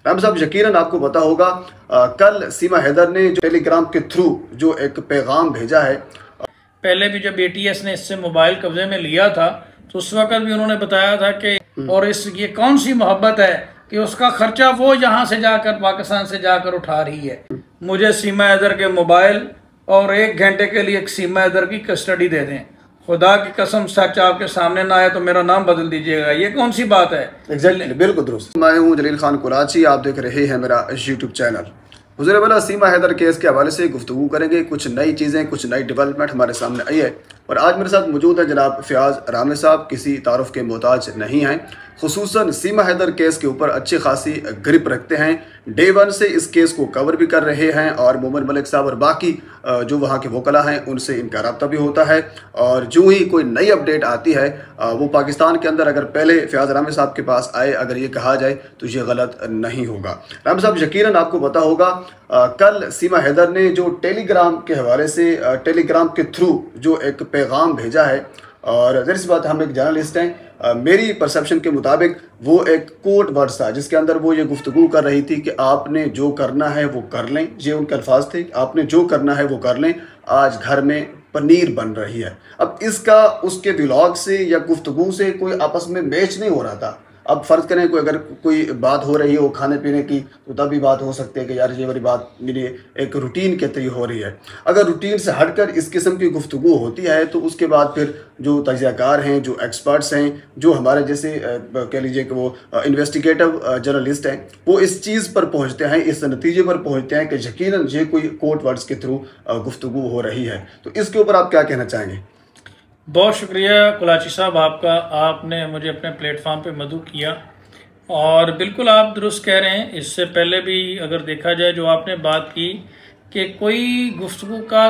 राम साहब, यकीनन आपको पता होगा कल सीमा हैदर ने जो टेलीग्राम के थ्रू जो एक पैगाम भेजा है। पहले भी जब एटीएस ने इससे मोबाइल कब्जे में लिया था तो उस वक्त भी उन्होंने बताया था कि और ये कौन सी मोहब्बत है कि उसका खर्चा वो यहाँ से जाकर पाकिस्तान से जाकर उठा रही है। मुझे सीमा हैदर के मोबाइल और 1 घंटे के लिए सीमा हैदर की कस्टडी दे दें। खुदा की कसम सच आपके सामने ना आए तो मेरा नाम बदल दीजिएगा। ये कौन सी बात है? एग्जैक्टली, बिल्कुल दुरुस्त। मैं हूँ जलील खान कुराची, आप देख रहे हैं मेरा यूट्यूब चैनल। हुज़ूर वाला सीमा हैदर केस के हवाले से गुफ्तगू करेंगे। कुछ नई चीज़ें, कुछ नई डेवलपमेंट हमारे सामने आई है और आज मेरे साथ मौजूद है जनाब फ़याज़ रामे साहब। किसी तारुफ के मोहताज नहीं हैं, खुसूसन सीमा हैदर केस के ऊपर अच्छी खासी ग्रिप रखते हैं। डे 1 से इस केस को कवर भी कर रहे हैं और मोमिन मलिक साहब और बाकी जो वहाँ के वकला हैं उनसे इनका रब्ता भी होता है। और जो ही कोई नई अपडेट आती है वो पाकिस्तान के अंदर अगर पहले फ़याज़ रामे साहब के पास आए, अगर ये कहा जाए तो ये गलत नहीं होगा। रामे साहब, यकीनन आपको पता होगा कल सीमा हैदर ने जो टेलीग्राम के हवाले से टेलीग्राम के थ्रू जो एक पैगाम भेजा है, और ज़ाहिर सी बात हम एक जर्नलिस्ट हैं, मेरी परसेप्शन के मुताबिक वो एक कोड वर्ड्स था जिसके अंदर वो ये गुफ्तगू कर रही थी कि आपने जो करना है वो कर लें। ये उनके अल्फाज थे, आपने जो करना है वो कर लें, आज घर में पनीर बन रही है। अब इसका उसके व्लॉग से या गुफ्तगू से कोई आपस में मैच नहीं हो रहा था। अब फ़र्ज़ करें कोई अगर कोई बात हो रही हो खाने पीने की तो तब भी बात हो सकती है कि यार ये वाली बात मेरी एक रूटीन के तरीके हो रही है। अगर रूटीन से हटकर इस किस्म की गुफ्तगू होती है तो उसके बाद फिर जो तज्ज़ियाकार हैं, जो एक्सपर्ट्स हैं, जो हमारे जैसे कह लीजिए कि वो इन्वेस्टिगेटिव जर्नलिस्ट हैं, वो इस चीज़ पर पहुँचते हैं, इस नतीजे पर पहुँचते हैं कि यकीनन ये कोई कोड वर्ड्स के थ्रू गुफ्तगू हो रही है। तो इसके ऊपर आप क्या कहना चाहेंगे? बहुत शुक्रिया कुलाची साहब आपका, आपने मुझे अपने प्लेटफॉर्म पे मदऊ किया और बिल्कुल आप दुरुस्त कह रहे हैं। इससे पहले भी अगर देखा जाए जो आपने बात की कि कोई गुफ्तगू का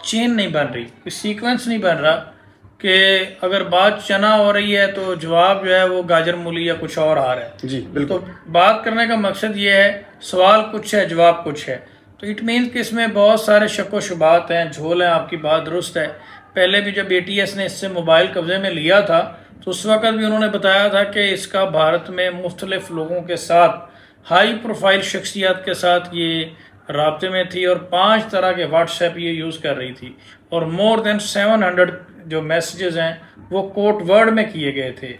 चेन नहीं बन रही, कोई सीक्वेंस नहीं बन रहा कि अगर बात चना हो रही है तो जवाब जो है वो गाजर मूली या कुछ और आ रहा है। जी बिल्कुल। तो बात करने का मकसद ये है, सवाल कुछ है जवाब कुछ है, तो इट मीन्स कि इसमें बहुत सारे शक व शुबात हैं, झोल हैं। आपकी बात दुरुस्त है। पहले भी जब एटीएस ने इससे मोबाइल कब्जे में लिया था तो उस वक्त भी उन्होंने बताया था कि इसका भारत में मुख्तलिफ लोगों के साथ, हाई प्रोफाइल शख्सियत के साथ ये राब्ते में थी और 5 तरह के व्हाट्सएप ये यूज़ कर रही थी और मोर देन 700 जो मैसेजेस हैं वो कोड वर्ड में किए गए थे।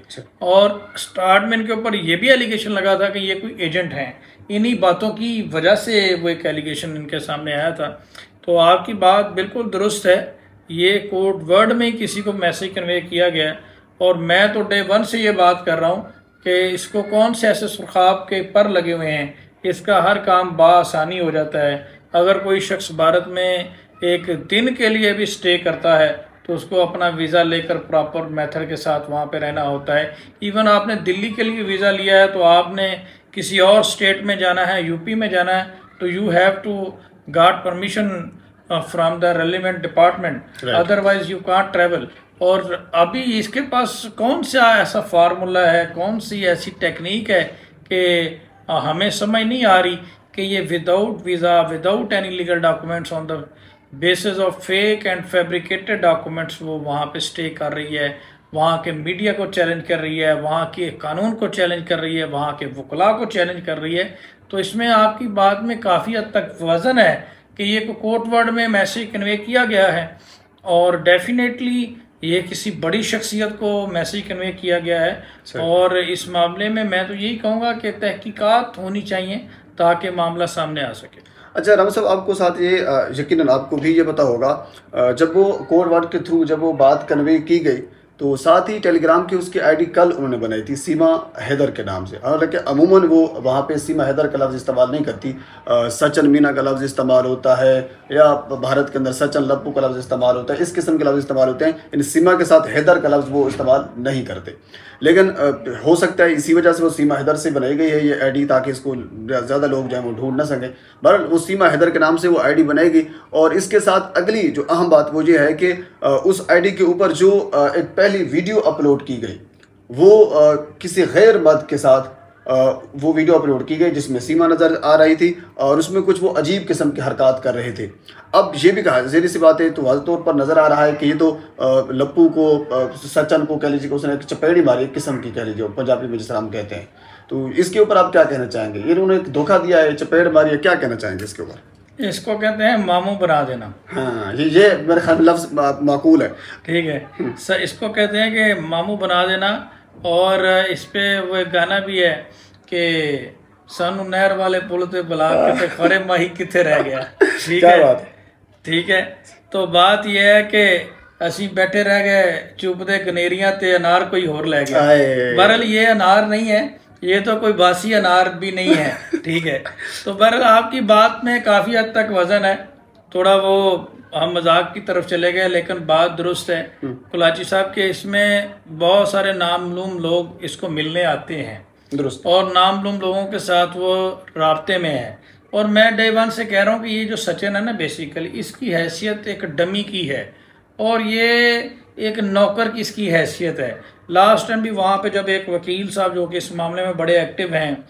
और स्टार्ट में इनके ऊपर ये भी एलिगेशन लगा था कि ये कोई एजेंट हैं। इन्हीं बातों की वजह से वो एक एलिगेशन इनके सामने आया था। तो आपकी बात बिल्कुल दुरुस्त है, ये कोड वर्ड में किसी को मैसेज कन्वे किया गया है और मैं तो डे 1 से ये बात कर रहा हूँ कि इसको कौन से ऐसे सुरखाब के पर लगे हुए हैं, इसका हर काम बाआसानी हो जाता है। अगर कोई शख्स भारत में 1 दिन के लिए भी स्टे करता है तो उसको अपना वीज़ा लेकर प्रॉपर मेथड के साथ वहाँ पे रहना होता है। इवन आपने दिल्ली के लिए वीज़ा लिया है तो आपने किसी और स्टेट में जाना है, यूपी में जाना है, तो you have to got permission from the relevant department, otherwise you can't travel. और अभी इसके पास कौन सा ऐसा फार्मूला है, कौन सी ऐसी टेक्निक है कि हमें समझ नहीं आ रही कि ये without visa, without any legal documents, on the basis of fake and fabricated documents वो वहाँ पे स्टे कर रही है, वहाँ के मीडिया को चैलेंज कर रही है, वहाँ के कानून को चैलेंज कर रही है, वहाँ के वकला को चैलेंज कर रही है। तो इसमें आपकी बात में काफ़ी हद तक वज़न है कि ये कोड वर्ड में मैसेज कन्वे किया गया है और डेफिनेटली ये किसी बड़ी शख्सियत को मैसेज कन्वे किया गया है। और इस मामले में मैं तो यही कहूँगा कि तहकीकात होनी चाहिए ताकि मामला सामने आ सके। अच्छा राम साहब, आपको साथ ये यकीनन आपको भी ये पता होगा जब वो कोड वर्ड के थ्रू जब वो बात कन्वे की गई तो साथ ही टेलीग्राम की उसकी आईडी कल उन्होंने बनाई थी सीमा हैदर के नाम से। हालांकि अमूमन वो वहाँ पे सीमा हैदर का लफ्ज़ इस्तेमाल नहीं करती, सचिन मीना का लफ्ज़ इस्तेमाल होता है या भारत के अंदर सचिन लप्पू का लफ्ज़ इस्तेमाल होता है, इस किस्म के लफ्ज़ इस्तेमाल होते हैं। इन सीमा के साथ हैदर का लफ्ज़ वो इस्तेमाल नहीं करते। लेकिन हो सकता है इसी वजह से वो सीमा हैदर से बनाई गई है ये आईडी, ताकि इसको ज़्यादा लोग जो है वो ढूंढ ना सकें। बहरहाल वो सीमा हैदर के नाम से वो आईडी बनाई गई और इसके साथ अगली जो अहम बात वो ये है कि उस आईडी के ऊपर जो एक पहली वीडियो अपलोड की गई वो किसी गैर मर्द के साथ वो वीडियो अपलोड की गई जिसमें सीमा नज़र आ रही थी और उसमें कुछ वो अजीब किस्म की हरकत कर रहे थे। अब ये भी कहा ज़ाहिर सी बात है तो वाज़ तौर पर नज़र आ रहा है कि ये तो लप्पू को, सचिन को कह लीजिए कि उसने एक चपेड़ी मारी, एक किस्म की कह लीजिए पंजाबी में जिस तरह हम कहते हैं। तो इसके ऊपर आप क्या कहना चाहेंगे? इन्होंने धोखा दिया है, चपेट मारी है, क्या कहना चाहेंगे इसके ऊपर? इसको कहते हैं मामू बना देना। हाँ, ये मेरे ख्याल में लफ्ज माकूल है। ठीक है सर, इसको कहते हैं कि मामू बना देना। और इस पे वो एक गाना भी है कि सानू नहर वाले पुल ते बुला के खरे माही किथे रह गया। ठीक है, ठीक है। तो बात यह है कि असी बैठे रह गए चुपदे कनेरियां ते अनार कोई होर ले गया। बहरहाल ये अनार नहीं है, ये तो कोई बासी अनार भी नहीं है। ठीक है, तो बहरहाल आपकी बात में काफ़ी हद तक वजन है। थोड़ा वो हम मजाक की तरफ चले गए, लेकिन बात दुरुस्त है कुलाची साहब के। इसमें बहुत सारे नामलूम लोग इसको मिलने आते हैं दुरुस्त, और नामलूम लोगों के साथ वो राब्ते में है। और मैं डे वन से कह रहा हूँ कि ये जो सचिन है ना, बेसिकली इसकी हैसियत एक डमी की है और ये एक नौकर की इसकी हैसियत है। लास्ट टाइम भी वहाँ पे जब एक वकील साहब जो कि इस मामले में बड़े एक्टिव हैं,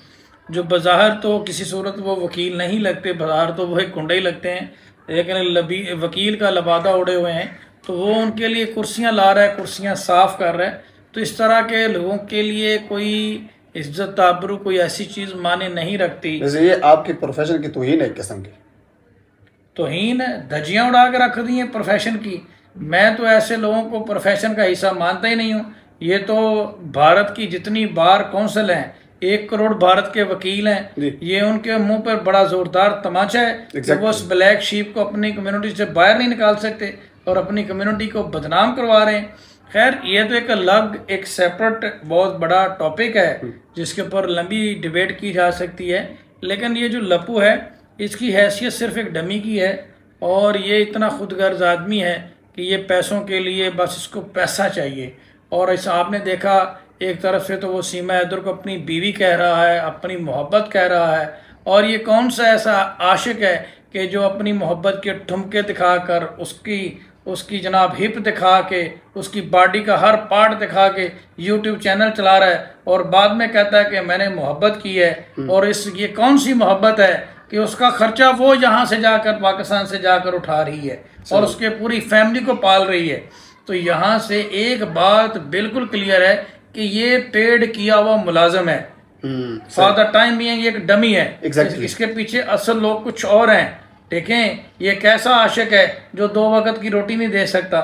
जो बज़ाहिर तो किसी सूरत वो वकील नहीं लगते, बज़ाहिर तो वो एक गुंडे ही लगते हैं, लेकिन वकील का लबादा उड़े हुए हैं, तो वो उनके लिए कुर्सियाँ ला रहा है, कुर्सियाँ साफ़ कर रहा है। तो इस तरह के लोगों के लिए कोई इज्जत आबरू कोई ऐसी चीज़ माने नहीं रखती। जैसे ये आपके प्रोफेशन की तौहीन है, एक किस्म की तौहीन है, धज्जियाँ उड़ा के रख दी हैं प्रोफेशन की। मैं तो ऐसे लोगों को प्रोफेशन का हिस्सा मानता ही नहीं हूँ। ये तो भारत की जितनी बार कौंसिल हैं, 1 करोड़ भारत के वकील हैं, ये उनके मुंह पर बड़ा जोरदार तमाचा है कि वो उस ब्लैक शीप को अपनी कम्युनिटी से बाहर नहीं निकाल सकते और अपनी कम्युनिटी को बदनाम करवा रहे हैं। खैर, ये तो एक अलग एक सेपरेट बहुत बड़ा टॉपिक है जिसके ऊपर लंबी डिबेट की जा सकती है। लेकिन ये जो लप्पू है, इसकी हैसियत सिर्फ एक डमी की है और ये इतना खुदगर्ज आदमी है कि ये पैसों के लिए बस इसको पैसा चाहिए। और इस आपने देखा, एक तरफ से तो वो सीमा हैदर को अपनी बीवी कह रहा है, अपनी मोहब्बत कह रहा है, और ये कौन सा ऐसा आशिक है कि जो अपनी मोहब्बत के ठुमके दिखाकर उसकी जनाब हिप दिखा के, उसकी बॉडी का हर पार्ट दिखा के यूट्यूब चैनल चला रहा है और बाद में कहता है कि मैंने मोहब्बत की है। और ये कौन सी मोहब्बत है कि उसका खर्चा वो यहाँ से जाकर पाकिस्तान से जाकर उठा रही है और उसके पूरी फैमिली को पाल रही है। तो यहाँ से एक बात बिल्कुल क्लियर है कि ये पेड किया हुआ मुलाजम है। फॉर द टाइम बीइंग ये एक डमी है। इसके पीछे असल लोग कुछ और हैं। देखें, ये कैसा आशिक है जो 2 वक्त की रोटी नहीं दे सकता,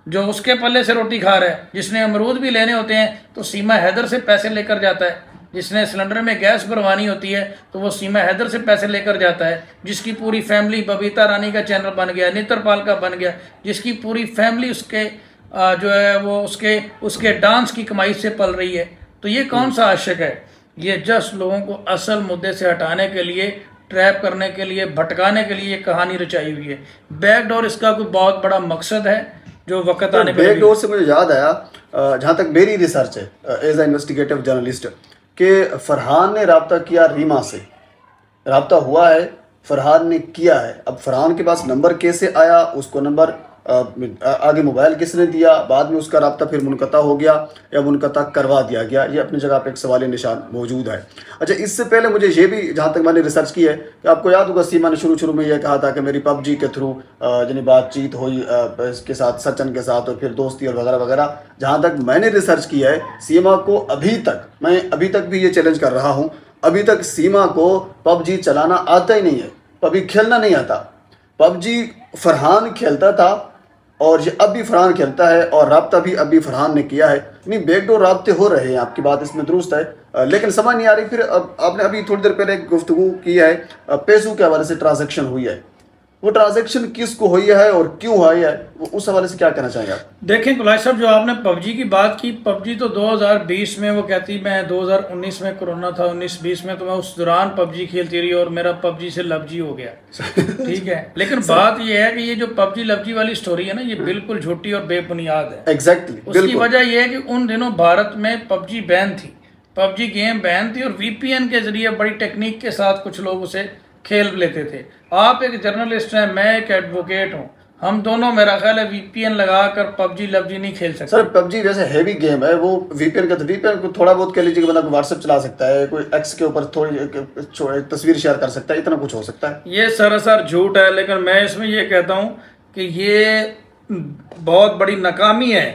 जो उसके पल्ले से रोटी खा रहा है। जिसने अमरूद भी लेने होते हैं तो सीमा हैदर से पैसे लेकर जाता है। जिसने सिलेंडर में गैस भरवानी होती है तो वो सीमा हैदर से पैसे लेकर जाता है। जिसकी पूरी फैमिली बबीता रानी का चैनल बन गया, नेत्रपाल का बन गया, जिसकी पूरी फैमिली उसके जो है वो उसके डांस की कमाई से पल रही है। तो ये कौन सा आशिक है? ये जस्ट लोगों को असल मुद्दे से हटाने के लिए, ट्रैप करने के लिए, भटकाने के लिए ये कहानी रचाई हुई है। बैकडोर इसका कोई बहुत बड़ा मकसद है जो वक्त आने पर। बैकडोर से मुझे याद आया, जहाँ तक मेरी रिसर्च है एज ए इन्वेस्टिगेटिव जर्नलिस्ट, कि फरहान ने रब्ता किया रीमा से, रब्ता हुआ है, फरहान ने किया है। अब फरहान के पास नंबर कैसे आया, उसको नंबर आगे मोबाइल किसने दिया, बाद में उसका रब्ता फिर मुनक़ता हो गया या मुनक़ता करवा दिया गया, ये अपनी जगह पे एक सवाल निशान मौजूद है। अच्छा, इससे पहले मुझे ये भी, जहाँ तक मैंने रिसर्च की है, कि आपको याद होगा सीमा ने शुरू में यह कहा था कि मेरी पबजी के थ्रू यानी बातचीत हुई इसके साथ, सचिन के साथ, और फिर दोस्ती और वगैरह वगैरह। जहाँ तक मैंने रिसर्च किया है, सीमा को मैं अभी तक भी ये चैलेंज कर रहा हूँ, अभी तक सीमा को पबजी चलाना आता ही नहीं है, पबजी खेलना नहीं आता। पबजी फरहान खेलता था और ये अब भी फरहान खेलता है और रब्ता भी अभी फरहान ने किया है। नहीं, बैकडोर राब्ते हो रहे हैं, आपकी बात इसमें दुरुस्त है, लेकिन समझ नहीं आ रही। फिर आपने अभी थोड़ी देर पहले एक गुफ्तगू की है, पैसों के हवाले से ट्रांजैक्शन हुई है, वो ट्रांजैक्शन किसको हुई है और क्यों हुई है, उस हवाले से क्या कहना चाहेंगे आप? देखें कुलाय साहब, जो आपने पबजी की बात की, पबजी तो 2020 में, वो कहती मैं 2019 में कोरोना था, 19-20 में, तो मैं उस दौरान पबजी खेलती रही और मेरा पबजी से लवजी हो गया। ठीक है, लेकिन बात यह है कि ये जो पबजी लवजी वाली स्टोरी है ना, ये बिल्कुल झूठी और बेबुनियाद है। एग्जैक्टली, उसकी वजह यह है कि उन दिनों भारत में पबजी बैन थी, पबजी गेम बैन थी, और VPN के जरिए बड़ी टेक्निक के साथ कुछ लोग उसे खेल लेते थे। आप एक जर्नलिस्ट हैं, मैं एक एडवोकेट हूँ, हम दोनों मेरा ख्याल है VPN लगाकर पबजी लवजी नहीं खेल सकते। सर, पबजी वैसे हैवी गेम है, वो VPN का, तो VPN को थोड़ा बहुत कह लीजिए, बंदा व्हाट्सएप चला सकता है, कोई X के ऊपर थोड़ी तस्वीर शेयर कर सकता है, इतना कुछ हो सकता है। ये सरासर झूठ है, लेकिन मैं इसमें ये कहता हूँ कि ये बहुत बड़ी नाकामी है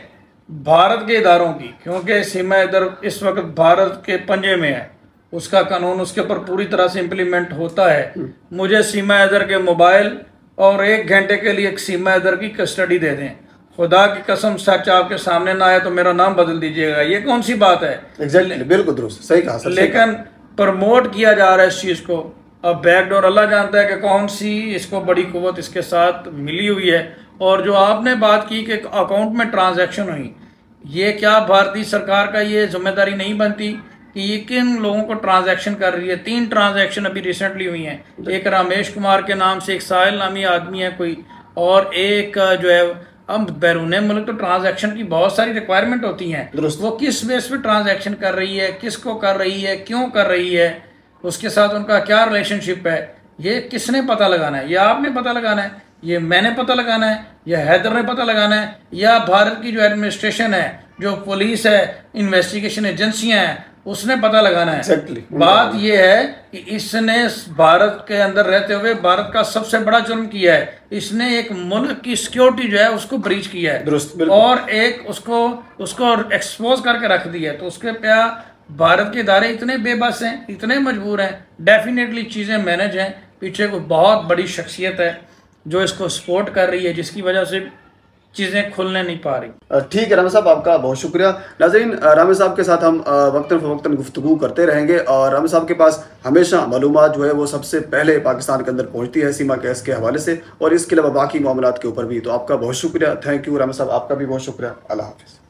भारत के इदारों की, क्योंकि सीमा इधर इस वक्त भारत के पंजे में है उसका कानून उसके ऊपर पूरी तरह से इम्प्लीमेंट होता है। मुझे सीमा हैदर के मोबाइल और 1 घंटे के लिए एक सीमा हैदर की कस्टडी दे दें, खुदा की कसम सच आपके सामने ना आए तो मेरा नाम बदल दीजिएगा। ये कौन सी बात है? एग्जैक्टली, बिल्कुल दुरुस्त, सही कहा सर। लेकिन प्रमोट किया जा रहा है इस चीज़ को। अब बैकडोर अल्लाह जानता है कि कौन सी इसको बड़ी कुव्वत इसके साथ मिली हुई है। और जो आपने बात की कि अकाउंट में ट्रांजैक्शन हुई, ये क्या भारतीय सरकार का ये जिम्मेदारी नहीं बनती कि ये किन लोगों को ट्रांजैक्शन कर रही है? 3 ट्रांजैक्शन अभी रिसेंटली हुई हैं। एक रमेश कुमार के नाम से एक साहिल नामी आदमी है कोई, और एक जो है अब बैरून मुल्क। तो ट्रांजैक्शन की बहुत सारी रिक्वायरमेंट होती हैं। वो किस बेस पे ट्रांजैक्शन कर रही है, किसको कर रही है, क्यों कर रही है, उसके साथ उनका क्या रिलेशनशिप है, ये किसने पता लगाना है? ये आपने पता लगाना है, ये मैंने पता लगाना है, या हैदर ने पता लगाना है, या भारत की जो एडमिनिस्ट्रेशन है, जो पुलिस है, इन्वेस्टिगेशन एजेंसियां हैं, उसने पता लगाना है। Exactly. बात यह है कि इसने भारत के अंदर रहते हुए भारत का सबसे बड़ा जुर्म किया है। इसने एक मुल्क की सिक्योरिटी जो है उसको ब्रीच किया है और एक उसको एक्सपोज करके रख दिया है। तो उसके क्या भारत के इदारे इतने बेबस हैं, इतने मजबूर हैं? डेफिनेटली चीज़ें मैनेज हैं, पीछे कोई बहुत बड़ी शख्सियत है जो इसको सपोर्ट कर रही है, जिसकी वजह से चीज़ें खुलने नहीं पा रही। ठीक है रामे साहब, आपका बहुत शुक्रिया। नाज़रीन, रामे साहब के साथ हम वक्तन फ़वक्तन गुफ्तगू करते रहेंगे और रामे साहब के पास हमेशा मालूमात जो है वो सबसे पहले पाकिस्तान के अंदर पहुंचती है सीमा केस के हवाले से और इसके अलावा बाकी मामलात के ऊपर भी। तो आपका बहुत शुक्रिया, थैंक यू रामे साहब, आपका भी बहुत शुक्रिया। अल्लाह हाफ़िज़।